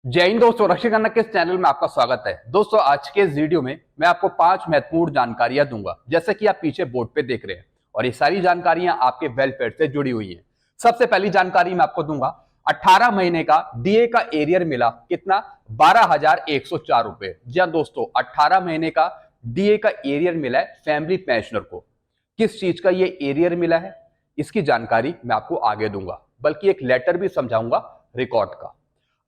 जय हिंद दोस्तों, रक्षक खन्ना के इस चैनल में आपका स्वागत है। दोस्तों, आज के इस वीडियो में मैं आपको 5 महत्वपूर्ण जानकारियां दूंगा, जैसे कि आप पीछे बोर्ड पे देख रहे हैं। और ये सारी जानकारियां आपके वेलफेयर से जुड़ी हुई हैं। सबसे पहली जानकारी मैं आपको दूंगा, 18 महीने का डीए का एरियर मिला कितना? 12,104 रुपए। जी हाँ दोस्तों, 18 महीने का डीए का एरियर मिला है फैमिली पेंशनर को। किस चीज का ये एरियर मिला है, इसकी जानकारी मैं आपको आगे दूंगा, बल्कि एक लेटर भी समझाऊंगा रिकॉर्ड का।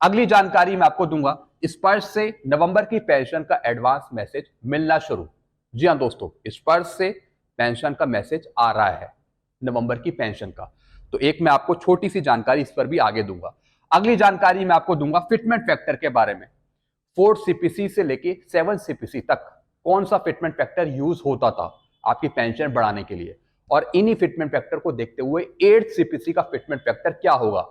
अगली जानकारी मैं आपको दूंगा, स्पर्श से नवंबर की पेंशन का एडवांस मैसेज मिलना शुरू। जी हां दोस्तों, स्पर्श से पेंशन का मैसेज आ रहा है, नवंबर की पेंशन का। तो एक मैं आपको छोटी सी जानकारी इस पर भी आगे दूंगा। अगली जानकारी मैं आपको दूंगा फिटमेंट फैक्टर के बारे में। 4 सीपीसी से लेके 7 सीपीसी तक कौन सा फिटमेंट फैक्टर यूज होता था आपकी पेंशन बढ़ाने के लिए, और इन्हीं फिटमेंट फैक्टर को देखते हुए 8 सीपीसी का फिटमेंट फैक्टर क्या होगा।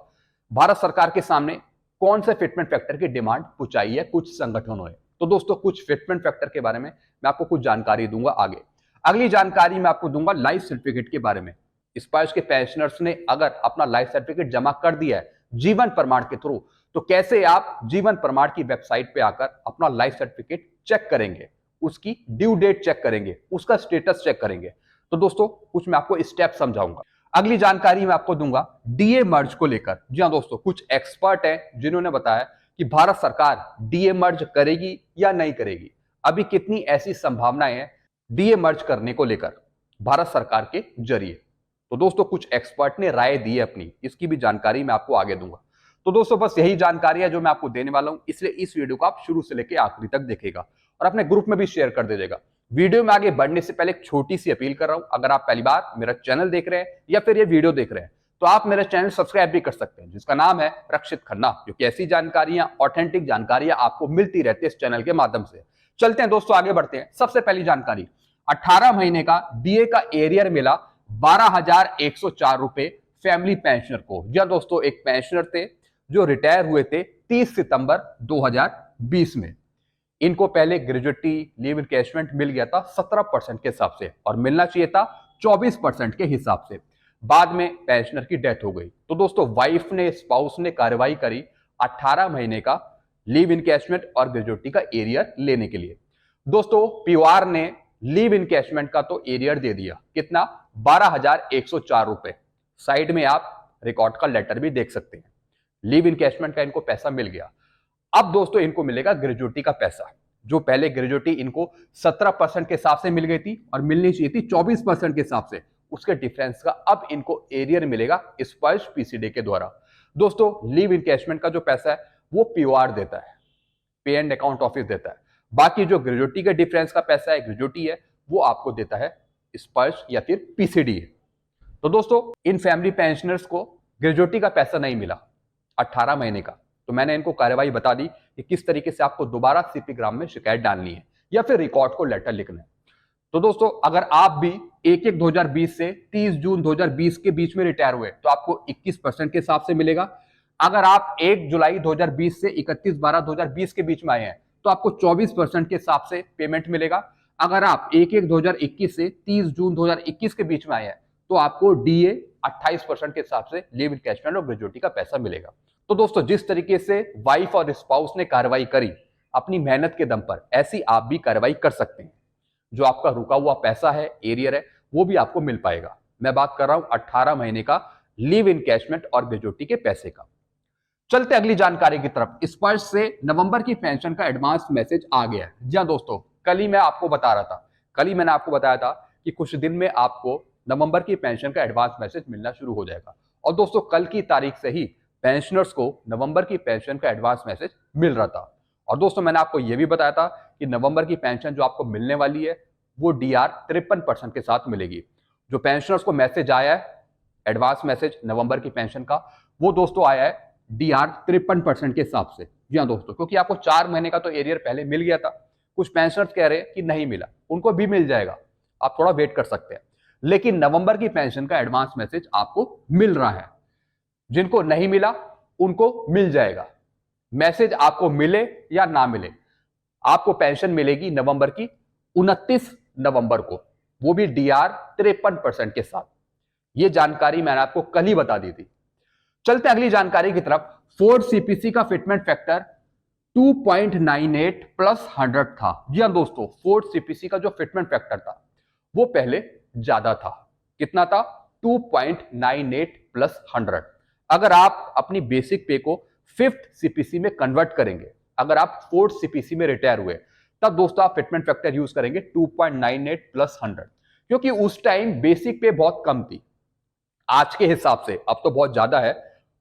भारत सरकार के सामने कौन से फिटमेंट फैक्टर की डिमांड पूछाई है कुछ संगठनों ने। तो दोस्तों, कुछ फिटमेंट फैक्टर के बारे में मैं आपको कुछ जानकारी दूंगा आगे। अगली जानकारी मैं आपको दूंगा लाइफ सर्टिफिकेट के बारे में। स्पाइस के पेंशनर्स ने अगर अपना लाइफ सर्टिफिकेट जमा कर दिया है जीवन प्रमाण के थ्रू, तो कैसे आप जीवन प्रमाण की वेबसाइट पे आकर अपना लाइफ सर्टिफिकेट चेक करेंगे, उसकी ड्यू डेट चेक करेंगे, उसका स्टेटस चेक करेंगे। तो दोस्तों, कुछ मैं आपको स्टेप समझाऊंगा। अगली जानकारी मैं आपको दूंगा डीए मर्ज को लेकर। जी हाँ दोस्तों, कुछ एक्सपर्ट हैं जिन्होंने बताया कि भारत सरकार डीए मर्ज करेगी या नहीं करेगी। अभी कितनी ऐसी संभावनाएं हैं डीए मर्ज करने को लेकर भारत सरकार के जरिए। तो दोस्तों, कुछ एक्सपर्ट ने राय दी है अपनी, इसकी भी जानकारी मैं आपको आगे दूंगा। तो दोस्तों, बस यही जानकारी है जो मैं आपको देने वाला हूं, इसलिए इस वीडियो को आप शुरू से लेकर आखिरी तक देखेगा और अपने ग्रुप में भी शेयर कर दीजिएगा। वीडियो में आगे बढ़ने से पहले एक छोटी सी अपील कर रहा हूं, अगर आप पहली बार मेरा चैनल देख रहे हैं या फिर ये वीडियो देख रहे हैं, तो आप मेरा चैनल सब्सक्राइब भी कर सकते हैं, जिसका नाम है रक्षित खन्ना, क्योंकि ऐसी जानकारियां, ऑथेंटिक जानकारियां आपको मिलती रहती है इस चैनल के माध्यम से। चलते हैं दोस्तों, आगे बढ़ते हैं। सबसे पहली जानकारी, 18 महीने का डीए का एरियर मिला 12,104 रुपए फैमिली पेंशनर को। जी हाँ दोस्तों, एक पेंशनर थे जो रिटायर हुए थे 30 सितंबर 2020 में। इनको पहले ग्रेजुएटी लीव इनकैशमेंट मिल गया था 17% के हिसाब से, और मिलना चाहिए था 24% के हिसाब से। बाद में पेंशनर की डेथ हो गई। तो दोस्तों, वाइफ ने, स्पाउस ने कार्रवाई करी 18 महीने का लीव इनकैशमेंट और ग्रेजुएटी का एरियर लेने के लिए। दोस्तों, पीओआर ने लीव इनकैशमेंट का तो एरियर दे दिया, कितना? 12,104 रुपए। साइड में आप रिकॉर्ड का लेटर भी देख सकते हैं। लीव इनकैशमेंट का इनको पैसा मिल गया। अब दोस्तों, इनको मिलेगा ग्रेजुएटी का पैसा। जो पहले ग्रेजुएटी इनको 17% के हिसाब से मिल गई थी और मिलनी चाहिए थी 24% के हिसाब से, उसके डिफरेंस का अब इनको एरियर मिलेगा स्पर्श पीसीडी के द्वारा। दोस्तों, लीव इनकैशमेंट का जो पैसा है वो पीओआर देता है, पे एंड अकाउंट ऑफिस देता है। बाकी जो ग्रेजुएटी के डिफरेंस का पैसा है, ग्रेजुएटी है, वो आपको देता है स्पर्श या फिर पीसीडी है। तो दोस्तों, इन फैमिली पेंशनर्स को ग्रेजुएटी का पैसा नहीं मिला 18 महीने का। तो मैंने इनको कार्यवाही बता दी कि किस तरीके से आपको दोबारा सीपी ग्राम में शिकायत डालनी है या फिर रिकॉर्ड को लेटर लिखना है। तो दोस्तों, अगर आप भी 1/1/2020 से 30 जून 2020 के बीच में रिटायर हुए तो आपको 21% के हिसाब से मिलेगा। अगर आप 1 जुलाई 2020 से 31/12/2020 के बीच में आए हैं तो आपको 24% के हिसाब से पेमेंट मिलेगा। अगर आप 1/1/2021 से 30 जून 2021 के बीच में आए हैं तो आपको डीए 28% के हिसाब से लीव इनकैशमेंट और ग्रेजुएटी का पैसा मिलेगा। तो दोस्तों, जिस तरीके से वाइफ और स्पाउस ने कार्रवाई करी अपनी मेहनत के दम पर, ऐसी आप भी कार्रवाई कर सकते हैं। जो आपका रुका हुआ पैसा है, एरियर है, वो भी आपको मिल पाएगा। मैं बात कर रहा हूं 18 महीने का लीव इनकैशमेंट और ग्रेजुएटी के पैसे का। चलते अगली जानकारी की तरफ। स्पर्श से नवंबर की पेंशन का एडवांस मैसेज आ गया है। जी हाँ दोस्तों, कल ही मैंने आपको बताया था कि कुछ दिन में आपको नवंबर की पेंशन का एडवांस मैसेज मिलना शुरू हो जाएगा। और दोस्तों, कल की तारीख से ही पेंशनर्स को नवंबर की पेंशन का एडवांस मैसेज मिल रहा था। और दोस्तों, मैंने आपको यह भी बताया था कि नवंबर की पेंशन जो आपको मिलने वाली है वो डीआर 53% के साथ मिलेगी। जो पेंशनर्स को मैसेज आया है एडवांस मैसेज नवंबर की पेंशन का, वो दोस्तों आया है डीआर 53% के हिसाब से। जी हाँ दोस्तों, क्योंकि आपको 4 महीने का तो एरियर पहले मिल गया था। कुछ पेंशनर्स कह रहे हैं कि नहीं मिला, उनको भी मिल जाएगा, आप थोड़ा वेट कर सकते हैं। लेकिन नवंबर की पेंशन का एडवांस मैसेज आपको मिल रहा है। जिनको नहीं मिला उनको मिल जाएगा। मैसेज आपको मिले या ना मिले, आपको पेंशन मिलेगी नवंबर की 29 नवंबर को, वो भी डीआर 53% के साथ। यह जानकारी मैंने आपको कल ही बता दी थी। चलते अगली जानकारी की तरफ। 4 सीपीसी का फिटमेंट फैक्टर 2.98 प्लस 100 था। जी हाँ दोस्तों, फोर्थ सीपीसी का जो फिटमेंट फैक्टर था वो पहले ज्यादा था। कितना था? 2.98 प्लस 100। अगर आप अपनी बेसिक पे को फिफ्थ सीपीसी में कन्वर्ट करेंगे, अगर आप फोर्थ सीपीसी में रिटायर हुए, तब दोस्तों आप फिटमेंट फैक्टर यूज करेंगे 2.98 प्लस 100, क्योंकि उस टाइम बेसिक पे बहुत कम थी। आज के हिसाब से अब तो बहुत ज्यादा है,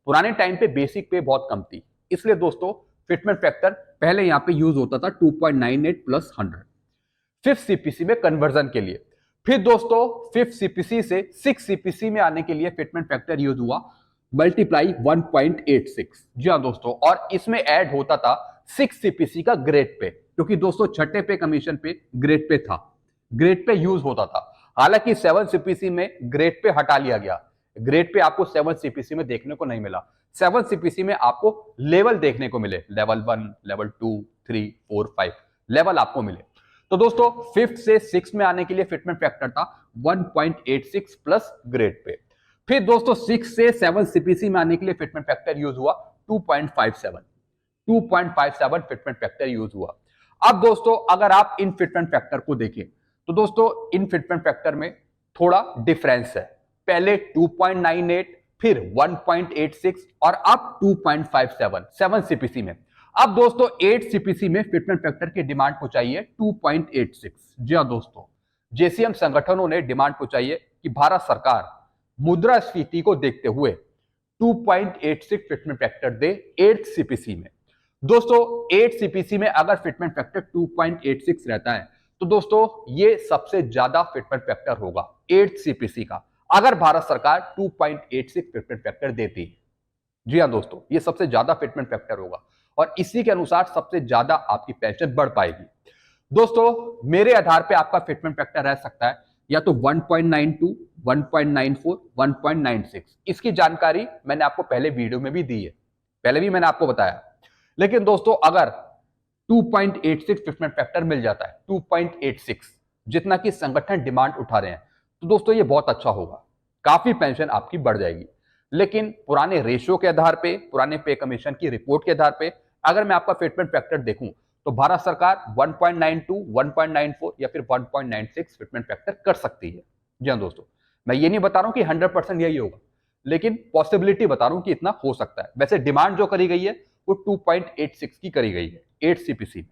पुराने टाइम पे बेसिक पे बहुत कम थी, इसलिए दोस्तों फिटमेंट फैक्टर पहले यहां पे यूज होता था 2.98 प्लस 100 फिफ्थ सीपीसी में कन्वर्जन के लिए। फिर दोस्तों फिफ्थ सीपीसी से सिक्स सीपीसी में आने के लिए फिटमेंट फैक्टर यूज हुआ मल्टीप्लाई 1.86। जी हाँ दोस्तों, और इसमें ऐड होता था सिक्स सीपीसी का ग्रेड पे, क्योंकि दोस्तों छठे पे कमीशन पे ग्रेड पे था, ग्रेड पे यूज होता था। हालांकि सेवन सीपीसी में ग्रेड पे हटा लिया गया, ग्रेड पे आपको सेवन सीपीसी में देखने को नहीं मिला। सेवन सीपीसी में आपको लेवल देखने को मिले, लेवल 1, लेवल 2, 3, 4, 5 लेवल आपको मिले। तो दोस्तों फिफ्थ से सिक्स में आने के लिए फिटमेंट फैक्टर था 1.86 प्लस ग्रेड पे। फिर दोस्तों सिक्स से सेवन सीपीसी में आने के लिए फिटमेंट फैक्टर यूज हुआ 2.57 फिटमेंट फैक्टर यूज हुआ। अब दोस्तों अगर आप इन फिटमेंट फैक्टर को देखें तो दोस्तों इन फिटमेंट फैक्टर में थोड़ा डिफरेंस है। पहले 2.98, फिर 1.86 और अब 2.57 सेवन सीपीसी में। अब दोस्तों 8 सीपीसी में फिटमेंट फैक्टर की डिमांड पहुंचाई है 2.86। जी हाँ दोस्तों, जेसीएम संगठनों ने डिमांड पहुंचाई है कि भारत सरकार मुद्रास्फीति को देखते हुए 2.86 फिटमेंट फैक्टर दे 8 सीपीसी में। दोस्तों 8 सीपीसी में अगर फिटमेंट फैक्टर 2.86 रहता है तो दोस्तों ये सबसे ज्यादा फिटमेंट फैक्टर होगा 8 सीपीसी का, अगर भारत सरकार 2.86 फिटमेंट फैक्टर देती है। जी हाँ दोस्तों, ये सबसे ज्यादा फिटमेंट फैक्टर होगा और इसी के अनुसार सबसे ज्यादा आपकी पेंशन बढ़ पाएगी। दोस्तों मेरे आधार पे आपका फिटमेंट फैक्टर रह सकता है या तो 1.92, 1.94, 1.96। इसकी जानकारी मैंने आपको पहले वीडियो में भी दी है, पहले भी मैंने आपको बताया। लेकिन दोस्तों अगर 2.86 फिटमेंट फैक्टर मिल जाता है, 2.86 जितना कि संगठन डिमांड उठा रहे हैं, तो दोस्तों ये बहुत अच्छा होगा, काफी पेंशन आपकी बढ़ जाएगी। लेकिन पुराने रेशियो के आधार पे, पुराने पे कमीशन की रिपोर्ट के आधार पे अगर मैं आपका फिटमेंट फैक्टर देखूं तो भारत सरकार 1.92, 1.94 या फिर 1.96 फिटमेंट फैक्टर कर सकती है। जी हाँ दोस्तों, मैं ये नहीं बता रहा हूं कि 100% यही होगा, लेकिन पॉसिबिलिटी बता रहा हूं कि इतना हो सकता है। वैसे डिमांड जो करी गई है वो 2.86 की करी गई है 8 सीपीसी में।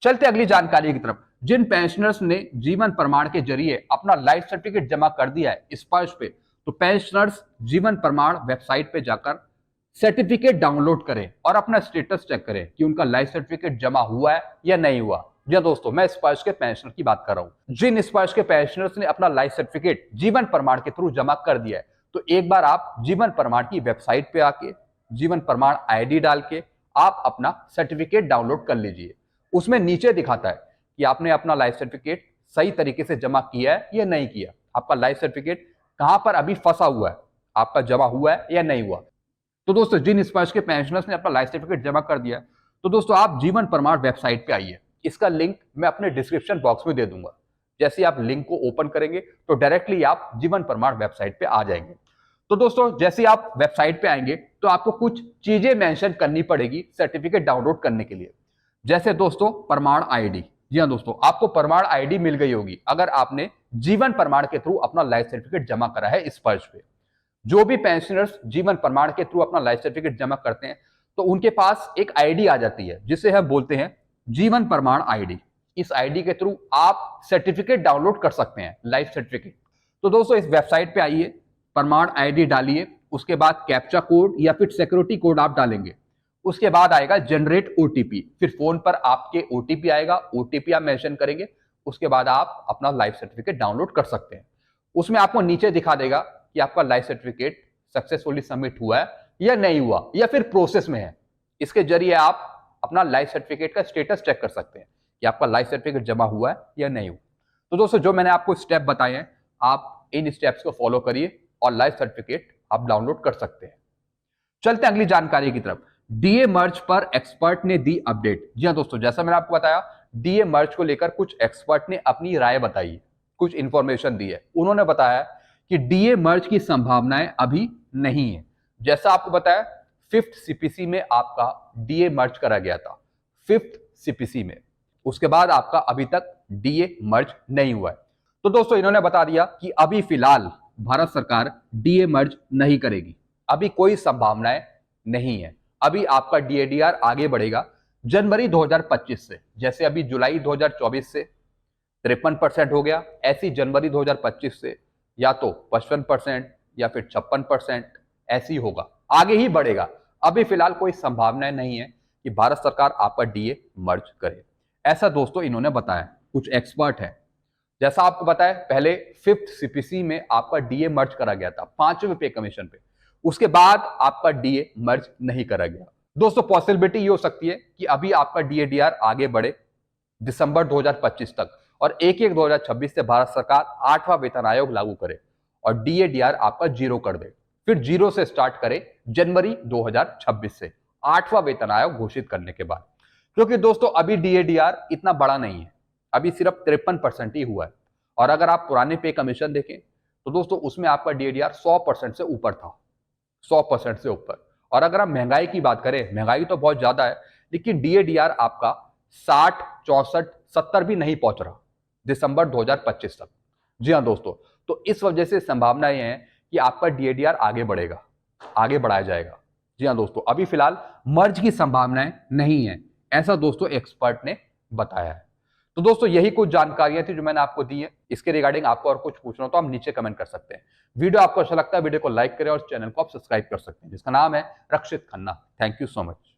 चलते अगली जानकारी की तरफ। जिन पेंशनर्स ने जीवन प्रमाण के जरिए अपना लाइफ सर्टिफिकेट जमा कर दिया है स्पर्श पे, तो पेंशनर्स जीवन प्रमाण वेबसाइट पे जाकर सर्टिफिकेट डाउनलोड करें और अपना स्टेटस चेक करें कि उनका लाइफ सर्टिफिकेट जमा हुआ है या नहीं हुआ। जी दोस्तों, मैं स्पर्श के पेंशनर की बात कर रहा हूं। जिन स्पर्श के पेंशनर्स ने अपना लाइफ सर्टिफिकेट जीवन प्रमाण के थ्रू जमा कर दिया है, तो एक बार आप जीवन प्रमाण की वेबसाइट पे आके जीवन प्रमाण आईडी डाल के आप अपना सर्टिफिकेट डाउनलोड कर लीजिए। उसमें नीचे दिखाता है कि आपने अपना लाइफ सर्टिफिकेट सही तरीके से जमा किया है या नहीं किया, आपका लाइफ सर्टिफिकेट कहां पर अभी फंसा हुआ है, आपका जमा हुआ है या नहीं हुआ। तो दोस्तों जिन स्पर्श के पेंशनर्स ने अपना लाइफ सर्टिफिकेट जमा कर दिया है, तो दोस्तों आप जीवन प्रमाण वेबसाइट पे आइए। इसका लिंक मैं अपने डिस्क्रिप्शन बॉक्स में दे दूंगा। जैसे ही आप लिंक को ओपन करेंगे तो डायरेक्टली आप जीवन प्रमाण वेबसाइट पे आ जाएंगे। तो दोस्तों जैसे ही आप वेबसाइट पे आएंगे तो आपको कुछ चीजें मेंशन करनी पड़ेगी सर्टिफिकेट डाउनलोड करने के लिए। जैसे दोस्तों प्रमाण आईडी। जी हाँ दोस्तों, आपको प्रमाण आईडी मिल गई होगी अगर आपने जीवन प्रमाण के थ्रू अपना लाइफ सर्टिफिकेट जमा करा है स्पर्श पे। जो भी पेंशनर्स जीवन प्रमाण के थ्रू अपना लाइफ सर्टिफिकेट जमा करते हैं तो उनके पास एक आईडी आ जाती है जिसे हम बोलते हैं जीवन प्रमाण आईडी। इस आईडी के थ्रू आप सर्टिफिकेट डाउनलोड कर सकते हैं, लाइफ सर्टिफिकेट। तो दोस्तों इस वेबसाइट पे आइए, प्रमाण आईडी डालिए, उसके बाद कैप्चा कोड या फिर सिक्योरिटी कोड आप डालेंगे। उसके बाद आएगा जनरेट ओटीपी, फिर फोन पर आपके ओटीपी आएगा, ओटीपी आप मेंशन करेंगे, उसके बाद आप अपना लाइफ सर्टिफिकेट डाउनलोड कर सकते हैं। उसमें आपको नीचे दिखा देगा कि आपका लाइफ सर्टिफिकेट सक्सेसफुली सबमिट हुआ है या नहीं हुआ या फिर प्रोसेस में है। इसके जरिए आप अपना लाइफ सर्टिफिकेट का स्टेटस चेक कर सकते हैं कि आपका लाइफ सर्टिफिकेट जमा हुआ है या नहीं हुआ। तो दोस्तों जो मैंने आपको स्टेप बताए हैं, आप इन स्टेप्स को फॉलो करिए और लाइफ सर्टिफिकेट आप डाउनलोड कर सकते हैं। चलते हैं अगली जानकारी की तरफ। डीए मर्ज पर एक्सपर्ट ने दी अपडेट। जी हाँ दोस्तों, जैसा मैंने आपको बताया डीए मर्ज को लेकर कुछ एक्सपर्ट ने अपनी राय बताई, कुछ इंफॉर्मेशन दी है। उन्होंने बताया कि डीए मर्ज की संभावनाएं अभी नहीं है। जैसा आपको बताया फिफ्थ सीपीसी में आपका डीए मर्ज करा गया था, 5th सीपीसी में। उसके बाद आपका अभी तक डीए मर्ज नहीं हुआ है। तो दोस्तों इन्होंने बता दिया कि अभी फिलहाल भारत सरकार डीए मर्ज नहीं करेगी, अभी कोई संभावनाएं नहीं है। अभी आपका डीएडीआर आगे बढ़ेगा जनवरी 2025 से। जैसे अभी जुलाई 2024 से 53% हो गया, ऐसी जनवरी 2025 से या तो 55% या फिर 56% ऐसी होगा, आगे ही बढ़ेगा। अभी फिलहाल कोई संभावना नहीं है कि भारत सरकार आपका डीए मर्ज करे, ऐसा दोस्तों इन्होंने बताया। कुछ एक्सपर्ट है, जैसा आपको बताया पहले 5th सीपीसी में आपका डीए मर्ज करा गया था 5वें पे कमीशन पे, उसके बाद आपका डीए मर्ज नहीं करा गया। दोस्तों पॉसिबिलिटी ये हो सकती है कि अभी आपका डीएडीआर आगे बढ़े दिसंबर 2025 तक और 1/1/2026 से भारत सरकार 8वां वेतन आयोग लागू करे और डीएडीआर आपका 0 कर दे, फिर 0 से स्टार्ट करे जनवरी 2026 से 8वां वेतन आयोग घोषित करने के बाद। क्योंकि दोस्तों अभी डीएडीआर इतना बड़ा नहीं है, अभी सिर्फ 53% ही हुआ है। और अगर आप पुराने पे कमीशन देखें तो दोस्तों उसमें आपका डीएडीआर 100% से ऊपर था, 100% से ऊपर। और अगर हम महंगाई की बात करें, महंगाई तो बहुत ज्यादा है, लेकिन डीएडीआर आपका 60, 64, 70 भी नहीं पहुंच रहा दिसंबर 2025 तक। जी हाँ दोस्तों, तो इस वजह से संभावना यह है कि आपका डीएडीआर आगे बढ़ेगा, आगे बढ़ाया जाएगा। जी हाँ दोस्तों, अभी फिलहाल मर्ज की संभावनाएं नहीं है, ऐसा दोस्तों एक्सपर्ट ने बताया है। तो दोस्तों यही कुछ जानकारियां थी जो मैंने आपको दी है। इसके रिगार्डिंग आपको और कुछ पूछना हो तो आप नीचे कमेंट कर सकते हैं। वीडियो आपको अच्छा लगता है वीडियो को लाइक करें और चैनल को आप सब्सक्राइब कर सकते हैं, जिसका नाम है Rakshit Khanna. Thank you so much.